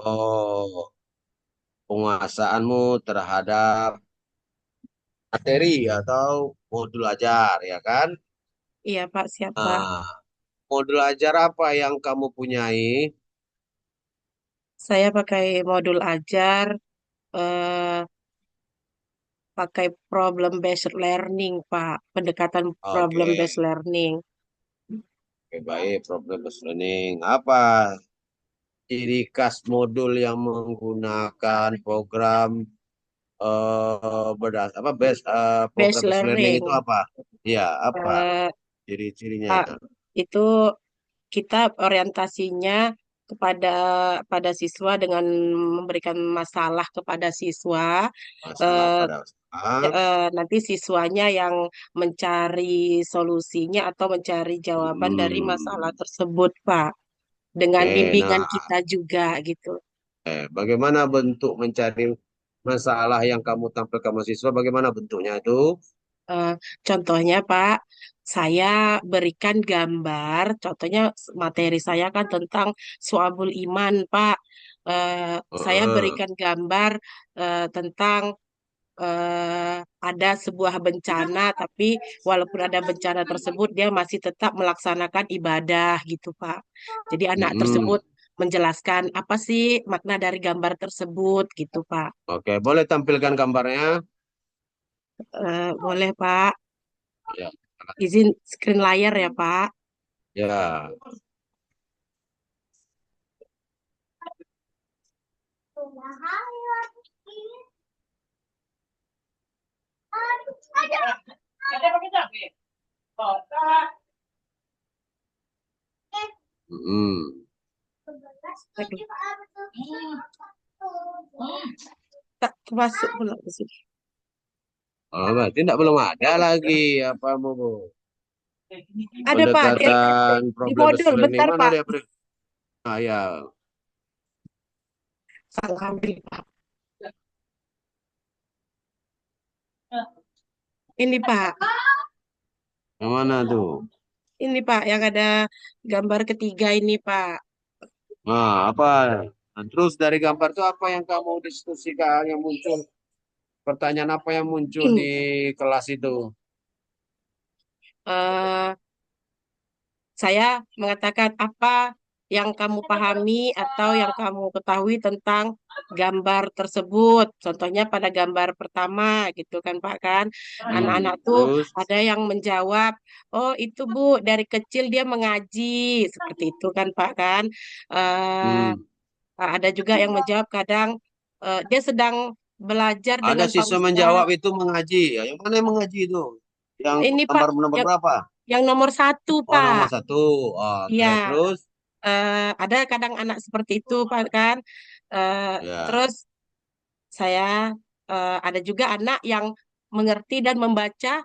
Oh, penguasaanmu terhadap materi atau modul ajar, ya kan? Iya Pak, siap Pak. Nah, modul ajar apa yang kamu punyai? Saya pakai modul ajar, eh, pakai problem based learning Pak, pendekatan problem Oke, based learning. oke, baik. Problem learning. Apa ciri khas modul yang menggunakan program apa program Based based learning itu learning, apa? Iya, apa eh, ciri-cirinya? Pak, itu kita orientasinya kepada pada siswa dengan memberikan masalah kepada siswa. Masalah eh, pada saat. Nanti siswanya yang mencari solusinya atau mencari jawaban dari masalah Hmm. tersebut, Pak. Dengan Oke, bimbingan nah, kita juga gitu. bagaimana bentuk mencari masalah yang kamu tampilkan mahasiswa? Bagaimana bentuknya itu? Eh, Contohnya, Pak, saya berikan gambar. Contohnya materi saya kan tentang suabul iman, Pak. Saya Heeh. berikan gambar tentang eh, ada sebuah bencana, tapi walaupun ada bencana tersebut, dia masih tetap melaksanakan ibadah gitu, Pak. Jadi anak Mm-mm. tersebut menjelaskan apa sih makna dari gambar tersebut gitu, Pak. Oke, boleh tampilkan gambarnya? Boleh, Pak. Ya. Izin screen layar ya, Pak. Ya. Mm-mm. Aduh, tak termasuk pula di sini. Oh, berarti tidak belum ada lagi apa mau Ada, Pak, pendekatan di problem based modul. learning Bentar, mana Pak. dia? Ah, ya. Salah ambil, Pak. Ini, Pak. Yang mana tuh? Ini, Pak, yang ada gambar ketiga ini, Pak. Nah, apa? Nah, terus dari gambar itu apa yang kamu diskusikan yang muncul? Pertanyaan apa yang muncul di kelas itu? eh saya mengatakan apa yang kamu pahami atau yang kamu ketahui tentang gambar tersebut. Contohnya pada gambar pertama gitu kan Pak kan. Anak-anak tuh Terus, ada yang menjawab, oh itu Bu dari kecil dia mengaji. Seperti itu kan Pak kan. Eh, hmm, ada juga yang menjawab kadang dia sedang belajar ada dengan Pak siswa menjawab Ustadz. itu mengaji. Ya, yang mana yang mengaji itu? Yang Ini Pak, nomor nomor yang, berapa? yang nomor satu Oh, Pak. nomor satu. Oke, Iya, terus? ada kadang anak seperti itu, Pak kan. Eh, Ya. terus saya ada juga anak yang mengerti dan membaca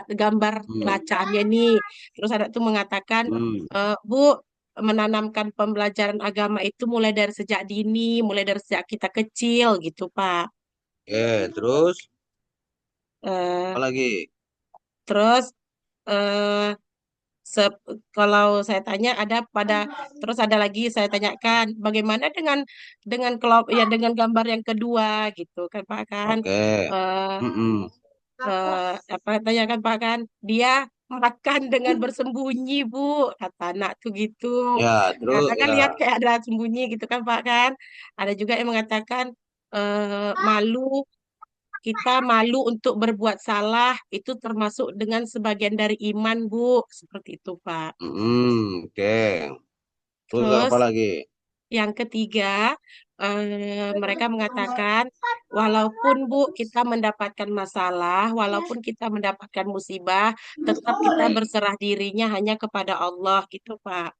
gambar Hmm, bacaannya nih. Terus anak itu mengatakan, hmm. Bu, menanamkan pembelajaran agama itu mulai dari sejak dini, mulai dari sejak kita kecil gitu, Pak. Oke, terus? Eh, Apa lagi? terus eh, Se- kalau saya tanya ada pada terus ada lagi saya tanyakan bagaimana dengan kelop ya dengan gambar yang kedua gitu kan Pak kan Oke. eh Mm-mm. apa tanyakan Pak kan dia makan dengan bersembunyi Bu kata anak tuh gitu Ya, karena terus kan ya. lihat kayak ada sembunyi gitu kan Pak kan ada juga yang mengatakan malu kita malu untuk berbuat salah itu termasuk dengan sebagian dari iman Bu seperti itu Pak. Oke. Terus Terus apa lagi? yang ketiga, mereka mengatakan, walaupun Bu kita mendapatkan masalah, walaupun kita mendapatkan musibah, tetap kita berserah dirinya hanya kepada Allah gitu, Pak.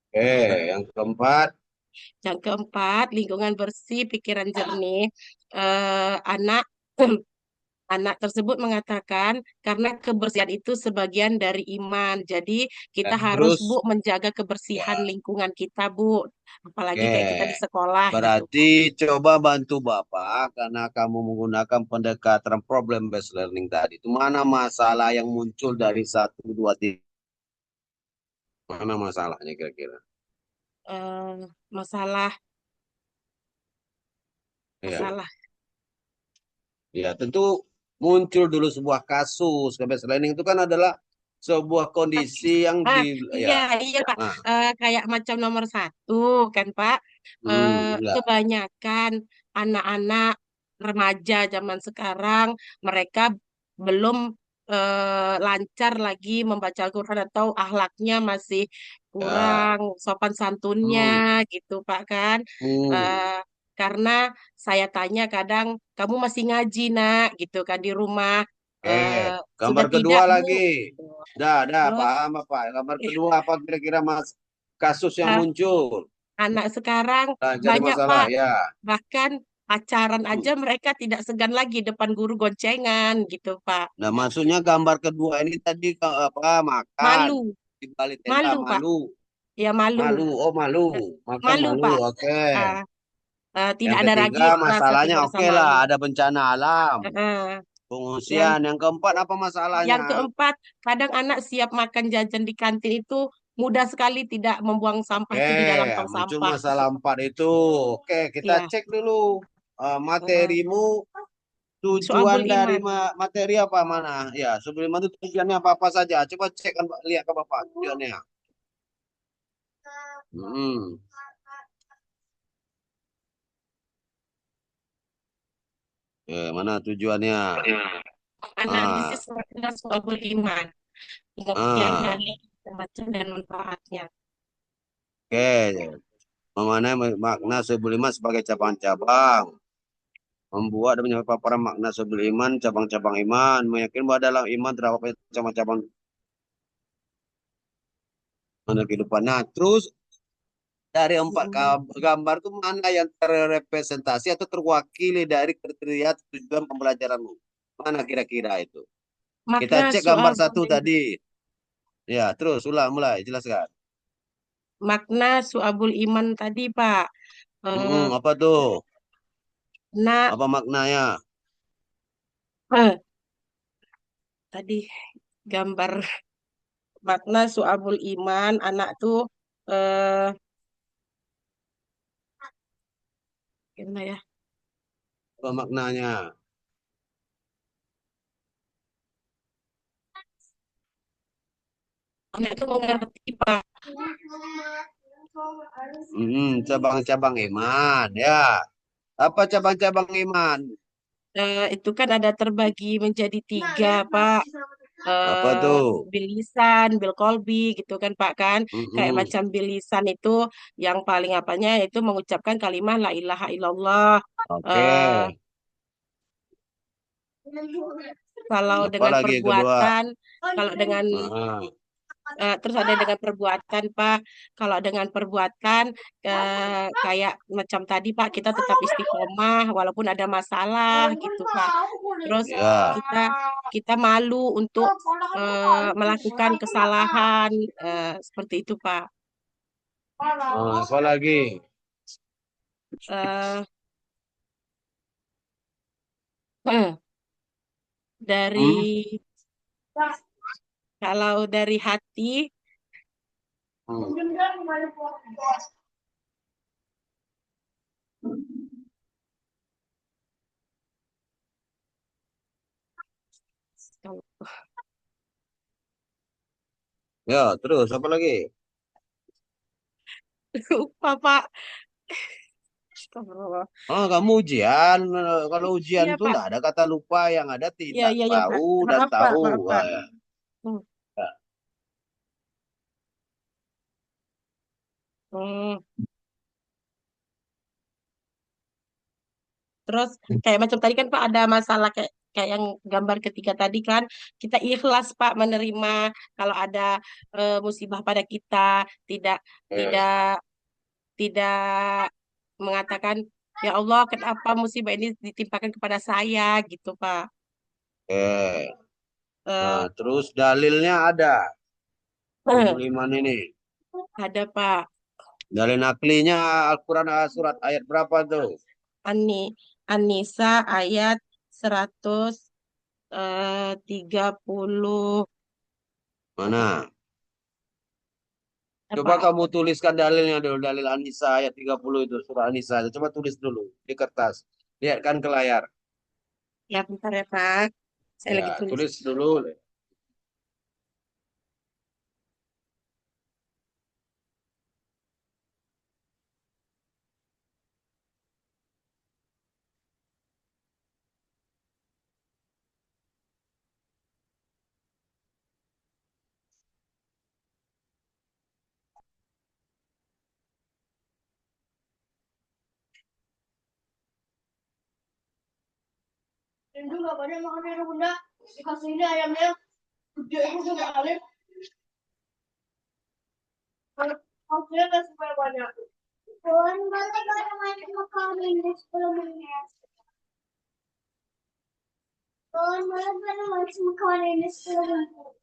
Oke, yang keempat. Yang keempat, lingkungan bersih, pikiran jernih. Anak Anak tersebut mengatakan karena kebersihan itu sebagian dari iman. Jadi kita harus Bu Terus, menjaga kebersihan lingkungan kita Bu. Apalagi oke. kayak kita di sekolah gitu. Berarti coba bantu Bapak karena kamu menggunakan pendekatan problem based learning tadi. Itu mana masalah yang muncul dari satu, dua, tiga? Mana masalahnya kira-kira? eh, Masalah. Ya, masalah. ya tentu muncul dulu sebuah kasus. Campus landing itu kan adalah sebuah kondisi yang Ah, di iya, ya. iya Pak. Nah, Kayak macam nomor satu kan Pak. ya, Kebanyakan anak-anak remaja zaman sekarang mereka belum lancar lagi membaca Al-Quran atau akhlaknya masih ya. kurang sopan santunnya Hmm, gitu Pak kan. hmm. Eh, karena saya tanya kadang kamu masih ngaji nak gitu kan di rumah. Eh, Sudah gambar tidak kedua Bu? lagi. Dah, Terus paham apa? Gambar kedua apa kira-kira mas kasus yang eh, muncul? anak sekarang Nah, jadi banyak masalah Pak, ya. bahkan pacaran Hmm. aja mereka tidak segan lagi depan guru goncengan gitu Pak. Nah, maksudnya gambar kedua ini tadi apa makan Malu, di balik tenda malu Pak. malu, Ya malu. malu, oh malu, Eh, makan Malu malu, Pak. oke. Ah, Yang tidak ada lagi ketiga rasa masalahnya tidak rasa oke lah, malu. ada bencana alam, Eh, yang pengungsian. Yang keempat apa masalahnya? yang keempat, kadang anak siap makan jajan di kantin itu mudah sekali tidak membuang sampah Oke, itu di dalam tong muncul sampah masalah gitu. empat itu. Oke, kita Iya. cek dulu Eh, materimu. Tujuan Soabul dari iman. materi apa mana? Ya, sebelum itu tujuannya apa-apa saja. Coba cek kan, lihat ke Bapak tujuannya. Hmm. Mana tujuannya? Analisis Ah, makna soabul iman. Pengertian ah. dari baca dan manfaatnya. Oke. Mengenai makna sebelima sebagai cabang-cabang. Membuat dan menyampaikan paparan makna sebelum iman, cabang-cabang iman. Meyakini bahwa dalam iman terdapat cabang-cabang mana kehidupan. Nah, terus dari empat Mm. gambar itu mana yang terrepresentasi atau terwakili dari kriteria tujuan pembelajaranmu? Mana kira-kira itu? Kita Makna cek gambar soabul satu iman. tadi. Ya, terus ulang mulai jelaskan. Makna soabul iman tadi, Pak. Eh, Apa tuh? nak, Apa maknanya? eh, tadi gambar makna soabul iman, anak tuh, eh, gimana ya? Apa maknanya? Anak tuh mengerti, Pak. Cabang-cabang iman. Ya, apa cabang-cabang iman? Itu kan ada terbagi menjadi tiga, Pak. Apa eh tuh? Bilisan, bil kolbi gitu kan Pak kan. Kayak Mm-mm. macam bilisan itu yang paling apanya itu mengucapkan kalimat la ilaha illallah. Oke. Eh Kalau Apa dengan lagi kedua? perbuatan, kalau dengan Ah, terus ada dengan perbuatan Pak. Kalau dengan perbuatan kayak macam tadi Pak, kita tetap istiqomah walaupun ada masalah gitu Pak. Terus ya. kita kita malu untuk melakukan kesalahan seperti itu Pak. Apa lagi? Eh, Hmm? dari Kalau dari hati, Hmm. kalau Ya, terus apa lagi? lupa Pak. Astagfirullah. Kamu ujian. Kalau ujian Iya tuh Pak. nggak ada kata lupa, yang ada Iya tidak iya iya Pak. tahu dan Maaf Pak, tahu. maaf Pak. Hmm. Ya. Hmm. Terus kayak macam tadi kan Pak ada masalah kayak kayak yang gambar ketiga tadi kan kita ikhlas Pak menerima kalau ada musibah pada kita tidak Eh, tidak tidak mengatakan ya Allah kenapa musibah ini ditimpakan kepada saya gitu Pak. eh. Nah, Eh, terus dalilnya ada. Iman ini. ada Pak. Dalil naklinya Al-Quran surat ayat berapa tuh? Ani Anisa ayat 130 Mana? Coba apa? kamu tuliskan dalilnya dulu. Dalil An-Nisa ayat 30 itu. Surah An-Nisa. Coba tulis dulu di kertas. Lihatkan ke layar. Ya, bentar ya, Pak. Saya Ya, lagi tulis. tulis dulu. Rindu gak banyak makan bunda. Dikasih ini ayamnya. Gede juga kali. Hasilnya nggak super banyak. Tuan, boleh gak main makan ini 10 menit? Tuan, boleh gak main makan ini 10 menit?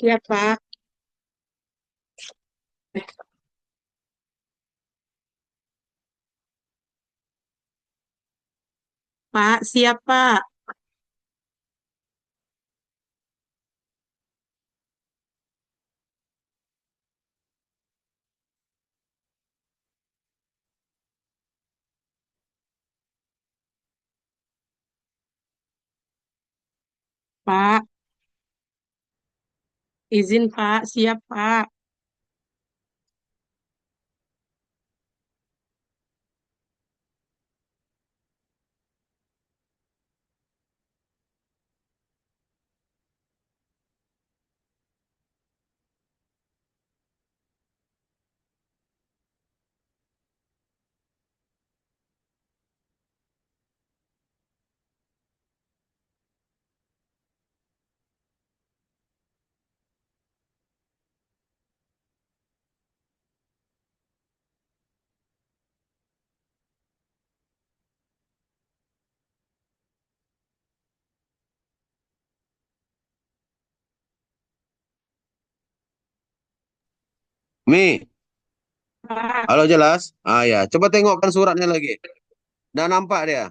Ya, Pak. Pak, siap, Pak. Pak. Izin, Pak. Siap, Pak. Mi, Pak. halo jelas? Ah ya, coba tengokkan suratnya lagi. Udah nampak dia?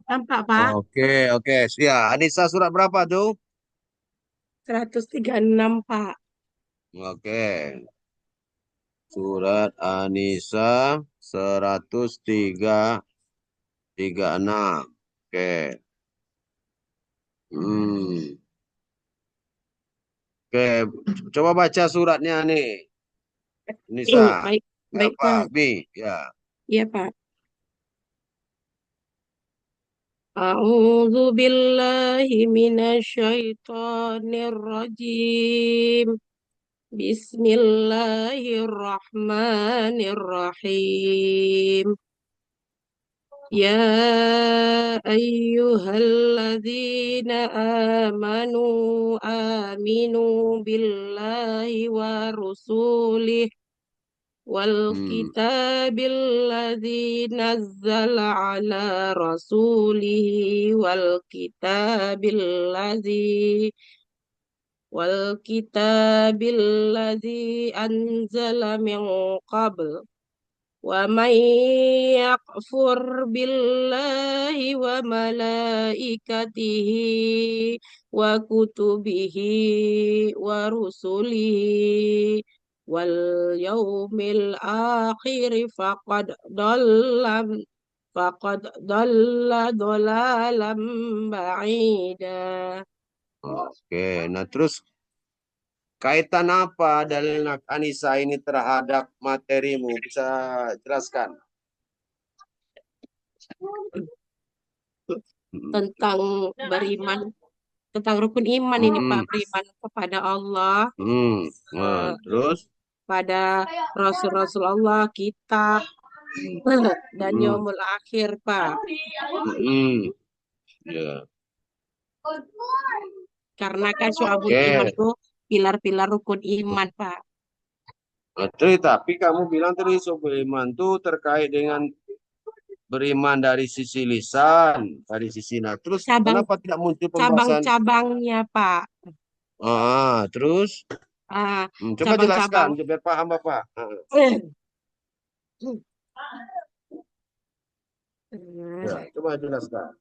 Nampak, Pak. Oke, oke. Ya, Anissa surat berapa tuh? 136, Pak. Oke. Surat Anissa 136. Oke. Hmm. Oke, coba baca suratnya nih. Nisa, Baik, ya baik, Pak, Pak. Bi, ya. Iya, Pak. A'udzu billahi minasyaitonir rajim. Bismillahirrahmanirrahim. Ya ayyuhalladzina amanu aminu billahi wa rusulih wal Hmm. kitabil ladzi nazzala ala rasulihi wal kitabil ladzi anzala min qabl. Wa may yakfur billahi wa malaikatihi wa kutubihi wa rusulihi wal yaumil akhir faqad dalalam ba'ida. Oke, nah terus kaitan apa dalil Anissa ini terhadap materimu? Bisa jelaskan? Hmm. Tentang beriman, tentang rukun iman ini Pak, Hmm. beriman kepada Allah, Hmm. Nah, eh, terus? pada Rasul-Rasul Allah, kitab, dan Hmm. yaumul akhir, Pak. Hmm. Ya. Karena kan syu'abul iman Oke. tuh pilar-pilar rukun iman, Pak. Nah, tapi kamu bilang tadi beriman itu terkait dengan beriman dari sisi lisan, dari sisi nah. Terus Cabang kenapa tidak muncul pembahasan? cabang-cabangnya, Pak. Terus coba jelaskan Cabang-cabang. biar paham Bapak. Ya, coba jelaskan.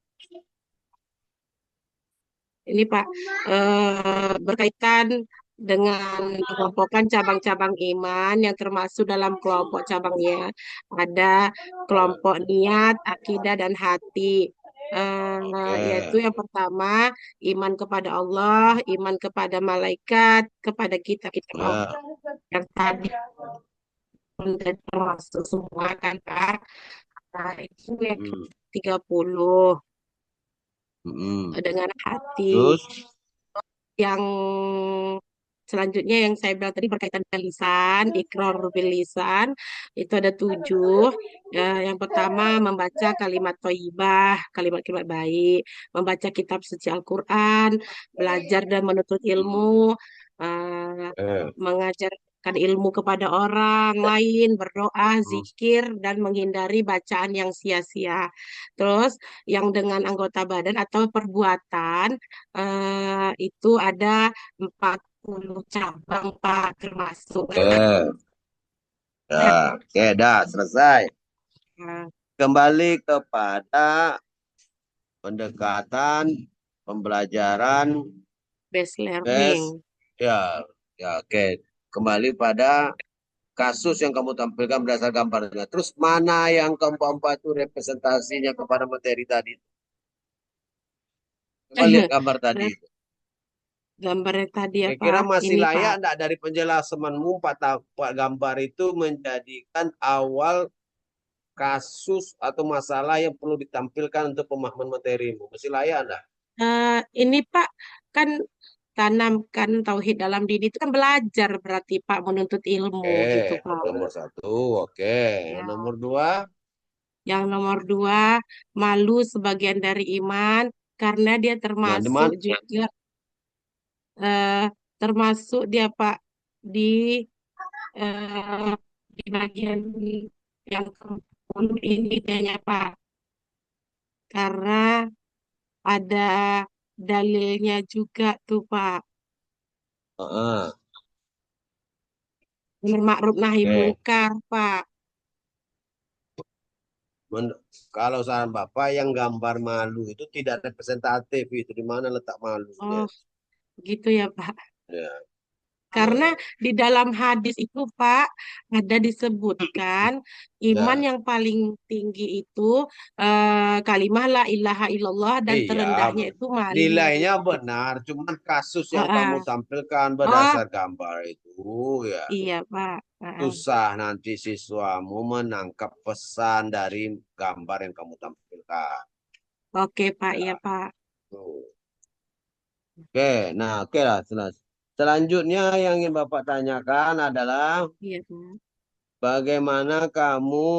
Ini Pak, berkaitan dengan pengelompokan cabang-cabang iman yang termasuk dalam kelompok cabangnya. Ada Ya, kelompok niat, akidah, dan hati. Yaitu oke. yang pertama, iman kepada Allah, iman kepada malaikat, kepada kitab-kitab Allah. Ya. Yang tadi sudah termasuk semua kan Pak. Nah, itu yang Hmm. 30 Hmm. dengan hati. Terus, Yang selanjutnya yang saya bilang tadi berkaitan dengan lisan, ikrar bil lisan, itu ada 7. Ya, yang pertama membaca kalimat thayyibah, kalimat-kalimat baik, membaca kitab suci Al-Quran, belajar dan menuntut ilmu, eh, eh, mengajarkan ilmu kepada orang lain, berdoa, terus, zikir, dan menghindari bacaan yang sia-sia. Terus yang dengan anggota badan atau perbuatan, itu ada 40 cabang, Pak, termasuk. oke. Ya, oke, dah selesai. Nah, Kembali kepada pendekatan pembelajaran best tes. learning. Ya, ya, oke. Kembali pada kasus yang kamu tampilkan berdasar gambarnya. Terus mana yang keempat itu representasinya kepada materi tadi? Coba lihat gambar tadi. Nah, gambarnya tadi apa? Kira-kira masih Ini layak Pak. enggak dari penjelasanmu Pak gambar itu menjadikan awal kasus atau masalah yang perlu ditampilkan untuk pemahaman materimu. Masih layak enggak? Ini Pak, kan tanamkan tauhid dalam diri itu kan belajar berarti Pak menuntut ilmu Oke, gitu Pak. nomor satu. Oke, yang Ya. nomor dua. Yang nomor dua, malu sebagian dari iman karena dia Nah, di termasuk mana? juga eh, termasuk dia Pak di eh, di bagian yang ke-10 ini kayaknya Pak, karena ada dalilnya juga tuh Pak. Heeh. Amar ma'ruf nahi Oke. mungkar Pak. Kalau saran Bapak yang gambar malu itu tidak representatif itu di mana letak malunya? Oh, gitu ya Pak. Ya. Karena Nah, di dalam hadis itu, Pak, ada disebutkan iman ya. yang paling tinggi itu kalimah la ilaha illallah dan Iya, terendahnya itu malu. nilainya benar, cuman kasus yang kamu Heeh. tampilkan Oh, berdasar gambar itu ya iya, Pak. Heeh. susah nanti siswamu menangkap pesan dari gambar yang kamu tampilkan. Oke, Pak. Iya, Ya, Pak. tuh. Oke, nah oke lah. Selanjutnya yang ingin Bapak tanyakan adalah Iya, Pak. bagaimana kamu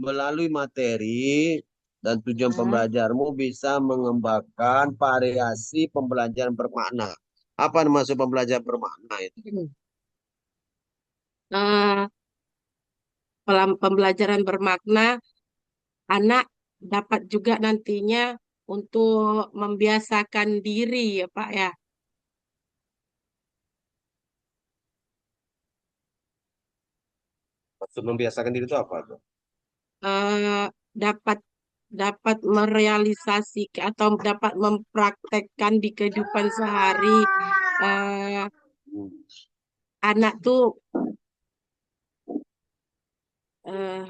melalui materi dan tujuan Heeh. pembelajarmu bisa mengembangkan variasi pembelajaran bermakna. Apa maksud pembelajaran bermakna itu? Eh, pembelajaran bermakna, anak dapat juga nantinya untuk membiasakan diri, ya, Pak, ya. Maksud membiasakan diri itu apa tuh? eh, dapat dapat merealisasikan atau dapat mempraktekkan di kehidupan sehari, eh, Hmm. anak tuh eh,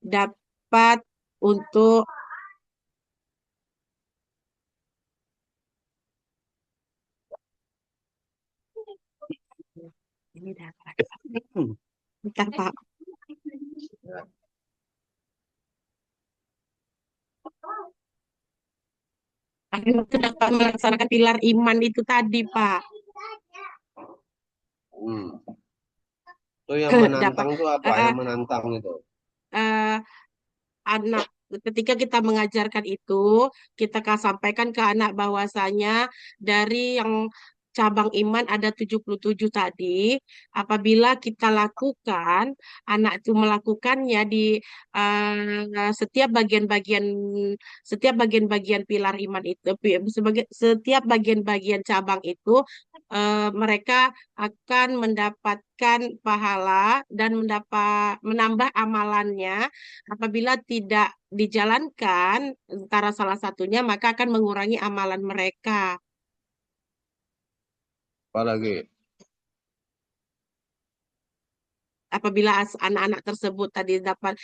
dapat untuk ini dapat bentar Pak. Anak tuh dapat melaksanakan pilar iman itu tadi Pak. Hmm. Itu yang Dapat menantang itu apa? eh, eh, Yang menantang itu. eh, anak ketika kita mengajarkan itu kita akan sampaikan ke anak bahwasanya dari yang cabang iman ada 77 tadi, apabila kita lakukan, anak itu melakukannya di setiap bagian-bagian pilar iman itu, sebagai setiap bagian-bagian cabang itu, mereka akan mendapatkan pahala dan menambah amalannya. Apabila tidak dijalankan antara salah satunya, maka akan mengurangi amalan mereka. Apalagi? Apabila anak-anak tersebut tadi dapat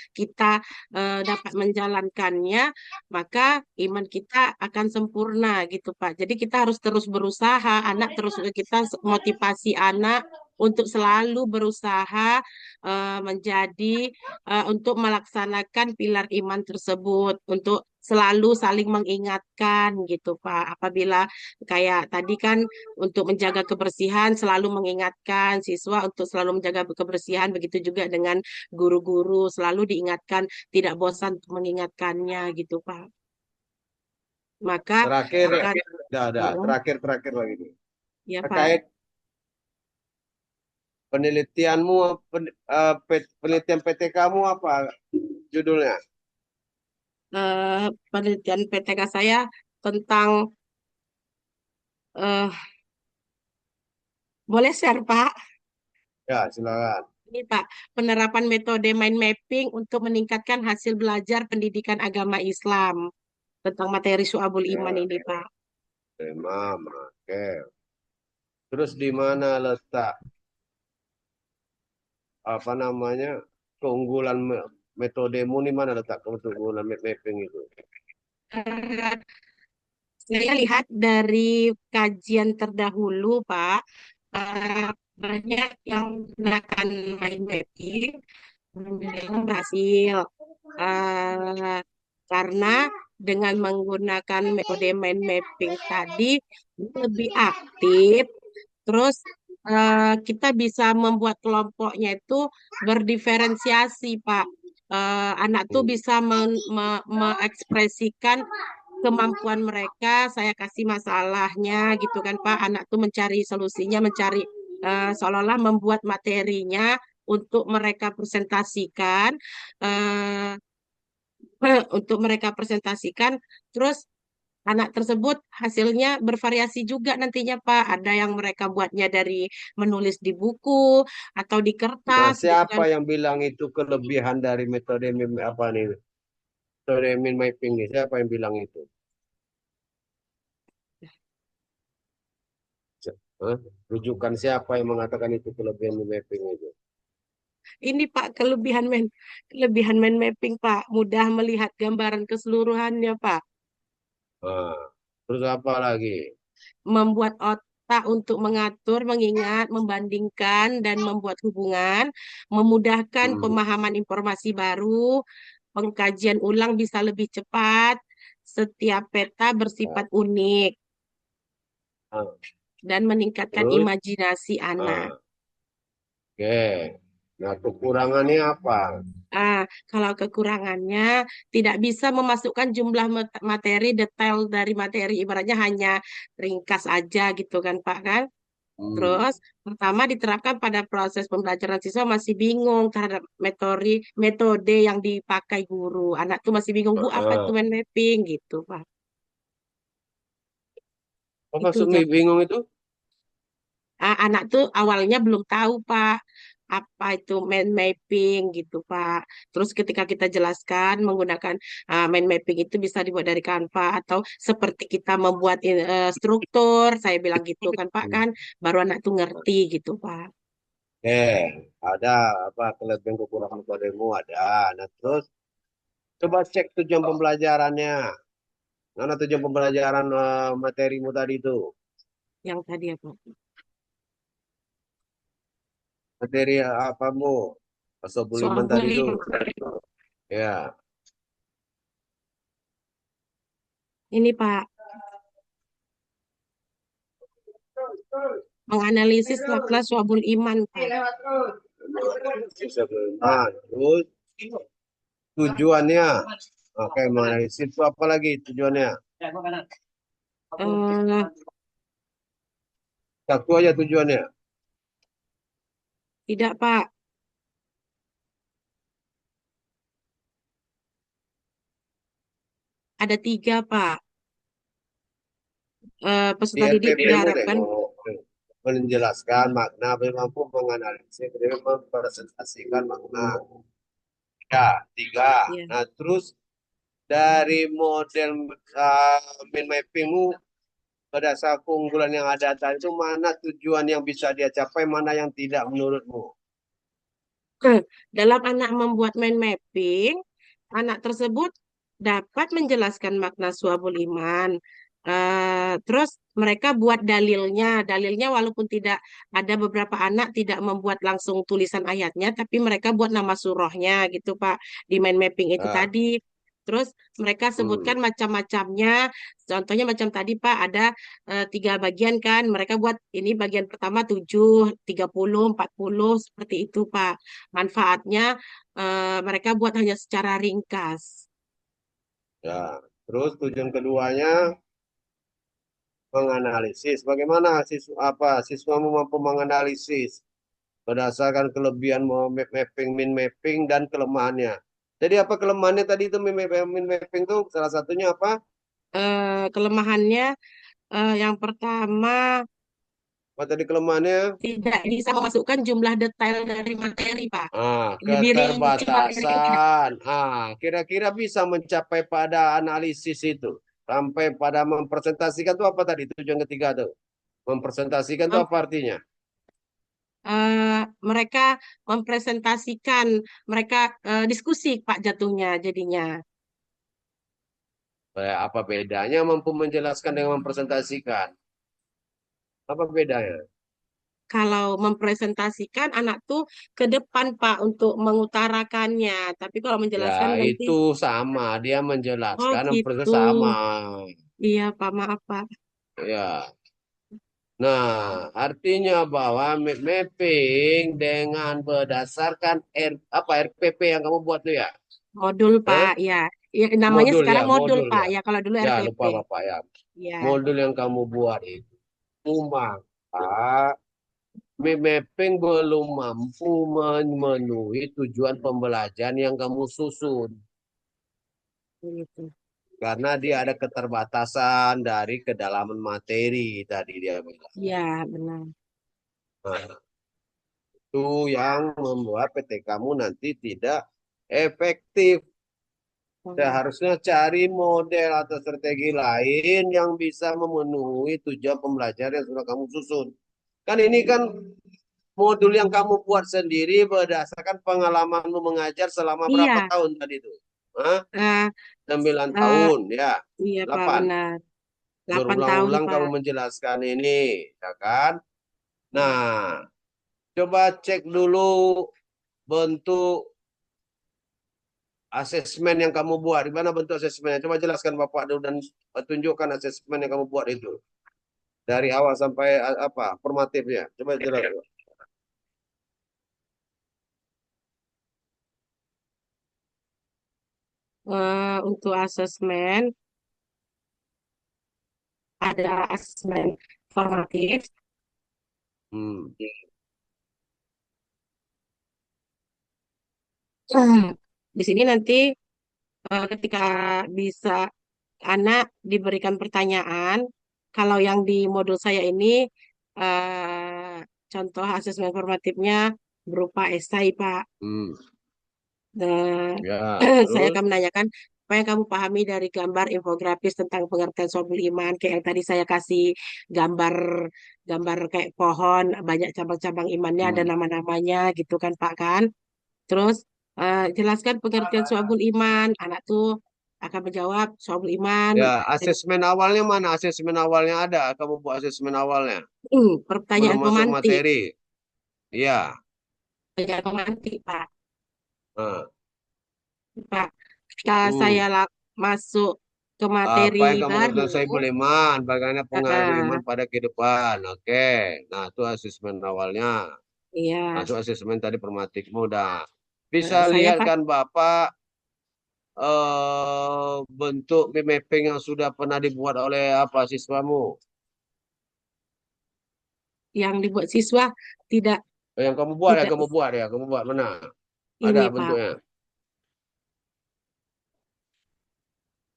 menjalankannya, maka iman kita akan sempurna gitu Pak. Jadi kita harus terus berusaha, kita motivasi anak untuk selalu berusaha untuk melaksanakan pilar iman tersebut, untuk selalu saling mengingatkan gitu Pak. Apabila kayak tadi kan untuk menjaga kebersihan, selalu mengingatkan siswa untuk selalu menjaga kebersihan. Begitu juga dengan guru-guru, selalu diingatkan, tidak bosan untuk mengingatkannya gitu, Pak. Maka Terakhir, akan, ada. Mm-mm. Terakhir lagi nih. Ya, Pak. Terkait penelitianmu, penelitian PT kamu apa judulnya? Penelitian PTK saya tentang, eh, boleh share, Pak? Ya, silakan. Ini, Pak, penerapan metode mind mapping untuk meningkatkan hasil belajar pendidikan agama Islam tentang materi Syu'abul Iman Ya, ini, Pak. Imam. Oke. Terus di mana letak apa namanya keunggulan metodemu di mana letak keunggulan mapping itu? Saya lihat dari kajian terdahulu, Pak, banyak yang menggunakan mind mapping yang berhasil. Eh, karena dengan menggunakan metode mind mapping tadi lebih aktif, terus kita bisa membuat kelompoknya itu berdiferensiasi, Pak. Anak tuh Hmm. bisa mengekspresikan kemampuan mereka, saya kasih masalahnya gitu kan Pak. Anak tuh mencari solusinya, mencari seolah-olah membuat materinya untuk mereka presentasikan, eh, untuk mereka presentasikan. Terus anak tersebut hasilnya bervariasi juga nantinya Pak. Ada yang mereka buatnya dari menulis di buku atau di Nah, kertas gitu siapa kan. yang bilang itu kelebihan dari metode apa nih? Metode mind mapping nih, siapa yang bilang itu? Hah? Rujukan siapa yang mengatakan itu kelebihan mind mapping itu? Ini Pak kelebihan mind mapping Pak, mudah melihat gambaran keseluruhannya Pak. Nah, terus apa lagi? Membuat otak untuk mengatur, mengingat, membandingkan, dan membuat hubungan, memudahkan Hmm. pemahaman informasi baru, pengkajian ulang bisa lebih cepat, setiap peta bersifat Nah, unik, nah, dan meningkatkan terus, imajinasi anak. nah, oke. Nah, kekurangannya apa? Ah, kalau kekurangannya tidak bisa memasukkan jumlah materi detail dari materi, ibaratnya hanya ringkas aja gitu kan Pak kan? Hmm. Terus, pertama diterapkan pada proses pembelajaran siswa masih bingung terhadap metode yang dipakai guru. Anak tuh masih bingung, Bu, apa itu Ah, mind mapping gitu, Pak. apa Itu maksud jawab. bingung itu? Anak tuh awalnya belum tahu, Pak, apa itu mind mapping gitu, Pak. Terus ketika kita jelaskan menggunakan mind mapping itu bisa dibuat dari Canva atau seperti kita membuat struktur, saya bilang gitu kan, Pak, Hmm. kan, baru anak tuh ngerti gitu, Pak. Oke, ada apa kelebihan kekurangan kodemu ada. Nah, terus coba cek tujuan pembelajarannya. Mana tujuan pembelajaran materimu tadi itu? Yang tadi apa? Materi apamu? Pasal Soal buliman tadi itu. bullying. Ya. Ini Pak, menganalisis makna suabul iman Pak. Nah, terus tujuannya. Oke, menganalisis itu apa lagi tujuannya? Eh, Satu aja tujuannya. tidak Pak, ada tiga Pak. Di Peserta didik RPP-mu diharapkan tengok. Menjelaskan makna, mampu menganalisis, mempresentasikan makna. Ya, tiga. ya. Nah, terus dari model mind mappingmu berdasar keunggulan yang ada tadi itu mana tujuan yang bisa dia capai, mana yang tidak menurutmu? Dalam anak membuat mind mapping, anak tersebut dapat menjelaskan makna suabul iman. Terus mereka buat dalilnya. Dalilnya walaupun tidak ada beberapa anak tidak membuat langsung tulisan ayatnya, tapi mereka buat nama surahnya gitu Pak di mind mapping itu Nah, tadi. Terus mereka sebutkan hmm, macam-macamnya. Contohnya macam tadi Pak ada tiga bagian kan. Mereka buat ini bagian pertama 7, 30, 40 seperti itu Pak. Manfaatnya mereka buat hanya secara ringkas. ya. Terus tujuan keduanya menganalisis. Bagaimana siswamu mampu menganalisis berdasarkan kelebihan mapping, min mapping dan kelemahannya. Jadi apa kelemahannya tadi itu min mapping itu salah satunya apa? Kelemahannya yang pertama Apa tadi kelemahannya? tidak bisa memasukkan jumlah detail dari materi, Pak. Lebih rinci materinya. Keterbatasan. Kira-kira bisa mencapai pada analisis itu. Sampai pada mempresentasikan itu apa tadi? Tujuan ketiga tuh. Mempresentasikan itu Mem- apa artinya? Mereka mempresentasikan, mereka diskusi, Pak, jatuhnya jadinya. Apa bedanya mampu menjelaskan dengan mempresentasikan? Apa bedanya? Kalau mempresentasikan anak tuh ke depan Pak untuk mengutarakannya. Tapi kalau Ya, menjelaskan nanti, itu sama. Dia oh menjelaskan, gitu. mempresentasikan sama. Iya Pak, maaf Pak. Ya. Nah, artinya bahwa mapping dengan berdasarkan RPP yang kamu buat tuh ya. Modul Hah? Pak, ya. Ya, namanya Modul ya, sekarang modul modul Pak. ya. Ya kalau dulu Ya, RPP. lupa Bapak ya. Ya. Modul yang kamu buat itu maka mapping belum mampu memenuhi tujuan pembelajaran yang kamu susun. Gitu. Karena dia ada keterbatasan dari kedalaman materi tadi dia bilang. Ya, benar. Nah, itu yang membuat PT kamu nanti tidak efektif. Oh, Seharusnya cari model atau strategi lain yang bisa memenuhi tujuan pembelajaran yang sudah kamu susun. Kan ini kan modul yang kamu buat sendiri berdasarkan pengalamanmu mengajar selama berapa iya, tahun tadi itu? Hah? eh, 9 eh, tahun, ya. iya Pak, 8. benar. 8 tahun Berulang-ulang kamu Pak. menjelaskan ini, ya kan? Nah, coba cek dulu bentuk asesmen yang kamu buat. Di mana bentuk asesmennya? Coba jelaskan Bapak dulu dan tunjukkan asesmen yang kamu buat itu. Dari awal sampai apa? Formatifnya. Coba jelaskan. Untuk asesmen, ada asesmen formatif. Hmm. Di sini nanti ketika bisa anak diberikan pertanyaan, kalau yang di modul saya ini contoh asesmen formatifnya berupa esai, Pak. Hmm. Nah, Ya, saya terus? akan menanyakan apa yang kamu pahami dari gambar infografis tentang pengertian Sobul Iman, kayak yang tadi saya kasih gambar gambar kayak pohon, banyak cabang-cabang imannya, ada Hmm. nama-namanya gitu kan, Pak kan? Terus jelaskan pengertian Sobul Iman. Anak tuh akan menjawab Sobul Iman. Ya, asesmen awalnya mana? Asesmen awalnya ada. Kamu buat asesmen awalnya. Belum Pertanyaan masuk pemantik, materi. Iya. pertanyaan pemantik, Pak. Nah, Pak, ketika saya hmm. masuk ke Apa materi yang kamu baru, katakan Sohibul Iman? Bagaimana pengaruh eh, iman pada kehidupan? Oke. Nah, itu asesmen awalnya. iya, Masuk asesmen tadi permatikmu udah. Bisa saya lihat Pak kan Bapak bentuk mapping yang sudah pernah dibuat oleh apa siswamu? yang dibuat siswa tidak Yang tidak kamu buat ya, kamu buat mana? Ada ini Pak, bentuknya.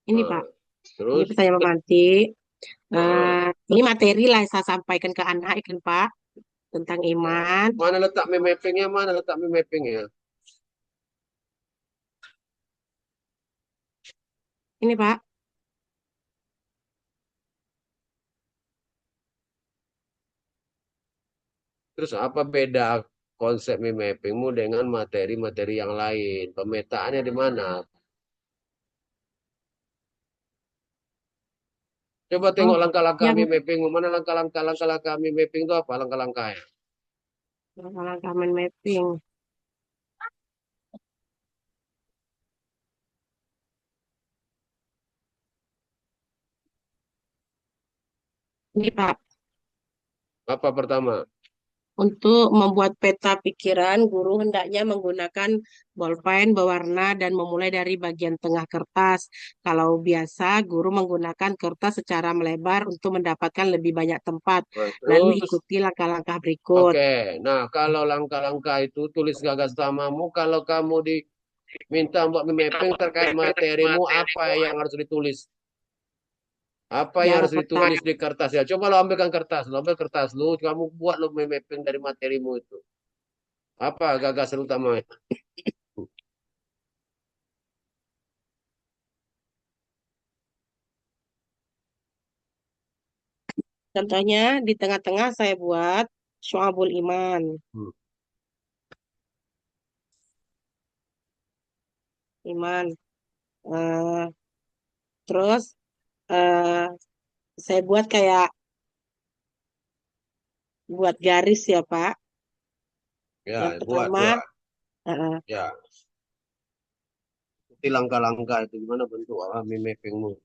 ini Pak, Nah, ini terus, pertanyaan pemantik. Heeh. Ini materi lah yang saya sampaikan ke anak kan Pak tentang Nah, iman. mana letak mappingnya? Mana letak mappingnya? Ini Pak, Terus apa beda konsep mappingmu dengan materi-materi yang lain? Pemetaannya di mana? Coba oh tengok langkah-langkah yang mappingmu. Mana langkah-langkah mapping itu apa langkah-langkahnya? langkah mind mapping. Ini Pak, Apa pertama? untuk membuat peta pikiran, guru hendaknya menggunakan bolpen berwarna dan memulai dari bagian tengah kertas. Kalau biasa, guru menggunakan kertas secara melebar untuk mendapatkan lebih banyak tempat. Nah, Lalu terus, ikuti langkah-langkah berikut. oke. Nah, kalau langkah-langkah itu tulis gagas utamamu. Kalau kamu diminta buat mapping terkait materimu, apa yang harus ditulis? Apa yang Yang harus pertama, ditulis di kertas ya? Coba lo ambilkan kertas, lo ambil kertas lu, kamu buat lo mapping dari materimu itu. Apa gagasan utama? contohnya di tengah-tengah saya buat Syu'abul Iman. Hmm. Iman. Eh, Terus eh, saya buat kayak buat garis ya Pak. Ya, Yang buat, pertama, buat. eh, Ya, ikuti langkah-langkah itu gimana bentuk alami mappingmu.